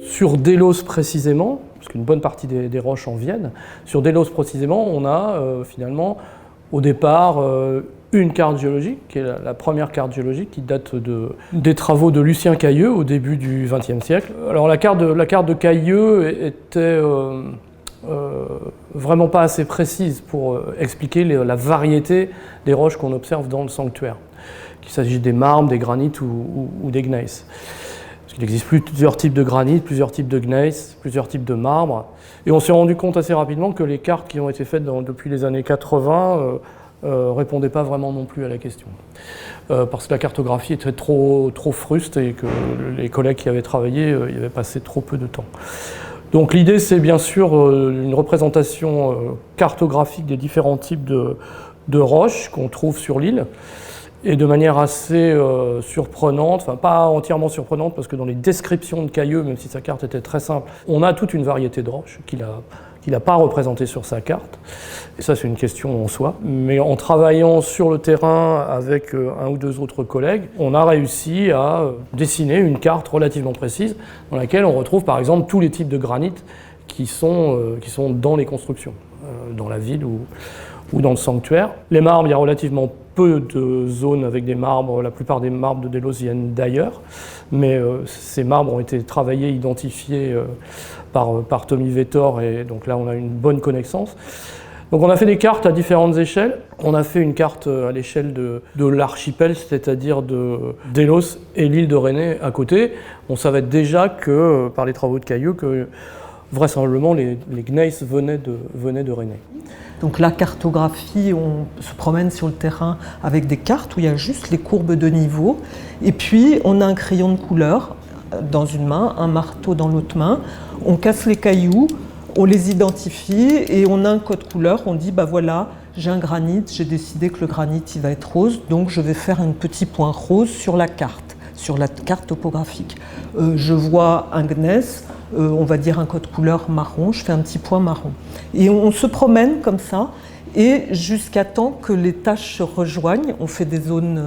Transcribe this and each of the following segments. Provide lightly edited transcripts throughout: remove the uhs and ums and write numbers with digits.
Sur Délos précisément, parce qu'une bonne partie des roches en viennent, sur Délos précisément, on a finalement au départ une carte géologique, qui est la première carte géologique qui date des travaux de Lucien Cailleux au début du XXe siècle. Alors la carte de Cailleux était vraiment pas assez précise pour expliquer la variété des roches qu'on observe dans le sanctuaire, qu'il s'agisse des marbres, des granites ou des gneiss. Il existe plusieurs types de granit, plusieurs types de gneiss, plusieurs types de marbre. Et on s'est rendu compte assez rapidement que les cartes qui ont été faites depuis les années 80 répondaient pas vraiment non plus à la question. Parce que la cartographie était trop fruste et que les collègues qui avaient travaillé y avaient passé trop peu de temps. Donc l'idée, c'est bien sûr une représentation cartographique des différents types de roches qu'on trouve sur l'île. Et de manière assez surprenante, enfin pas entièrement surprenante, parce que dans les descriptions de Cailleux, même si sa carte était très simple, on a toute une variété de roches qu'il n'a pas représentées sur sa carte. Et ça, c'est une question en soi. Mais en travaillant sur le terrain avec un ou deux autres collègues, on a réussi à dessiner une carte relativement précise, dans laquelle on retrouve par exemple tous les types de granit qui sont dans les constructions, dans la ville ou dans le sanctuaire. Les marbres, il y a relativement peu de zones avec des marbres, la plupart des marbres de Délos viennent d'ailleurs, mais ces marbres ont été travaillés, identifiés par Tommy Vettor, et donc là on a une bonne connaissance. Donc on a fait des cartes à différentes échelles. On a fait une carte à l'échelle de l'archipel, c'est-à-dire de Délos et l'île de Rhénée à côté. On savait déjà que, par les travaux de Cailleux, que vraisemblablement les gneiss venaient de Rhénée. Donc la cartographie, on se promène sur le terrain avec des cartes où il y a juste les courbes de niveau. Et puis on a un crayon de couleur dans une main, un marteau dans l'autre main. On casse les cailloux, on les identifie et on a un code couleur. On dit, bah voilà, j'ai un granit, j'ai décidé que le granit il va être rose, donc je vais faire un petit point rose sur la carte topographique. Je vois un gneiss, on va dire un code couleur marron, je fais un petit point marron. Et on se promène comme ça, et jusqu'à temps que les tâches se rejoignent, on fait des zones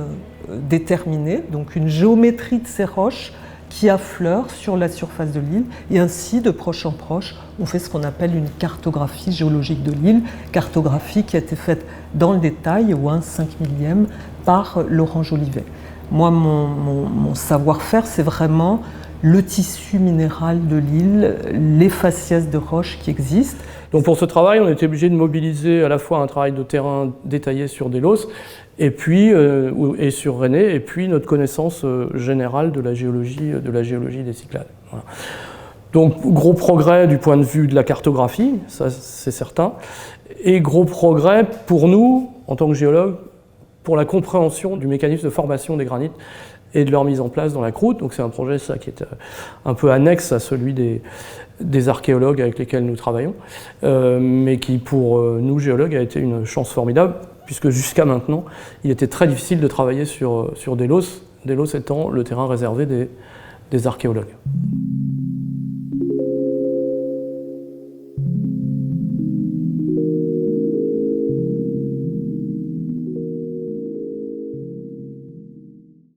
déterminées, donc une géométrie de ces roches qui affleurent sur la surface de l'île, et ainsi, de proche en proche, on fait ce qu'on appelle une cartographie géologique de l'île, cartographie qui a été faite dans le détail, au 1/5 millième, par Laurent Jolivet. Moi, mon savoir-faire, c'est vraiment le tissu minéral de l'île, les faciès de roches qui existent. Donc pour ce travail, on était obligé de mobiliser à la fois un travail de terrain détaillé sur Délos et sur Rhénée, et puis notre connaissance générale de la géologie des Cyclades. Voilà. Donc gros progrès du point de vue de la cartographie, ça c'est certain, et gros progrès pour nous, en tant que géologues, pour la compréhension du mécanisme de formation des granites et de leur mise en place dans la croûte. Donc c'est un projet ça, qui est un peu annexe à celui des archéologues avec lesquels nous travaillons, mais qui pour nous géologues a été une chance formidable, puisque jusqu'à maintenant, il était très difficile de travailler sur Délos, Délos étant le terrain réservé des archéologues.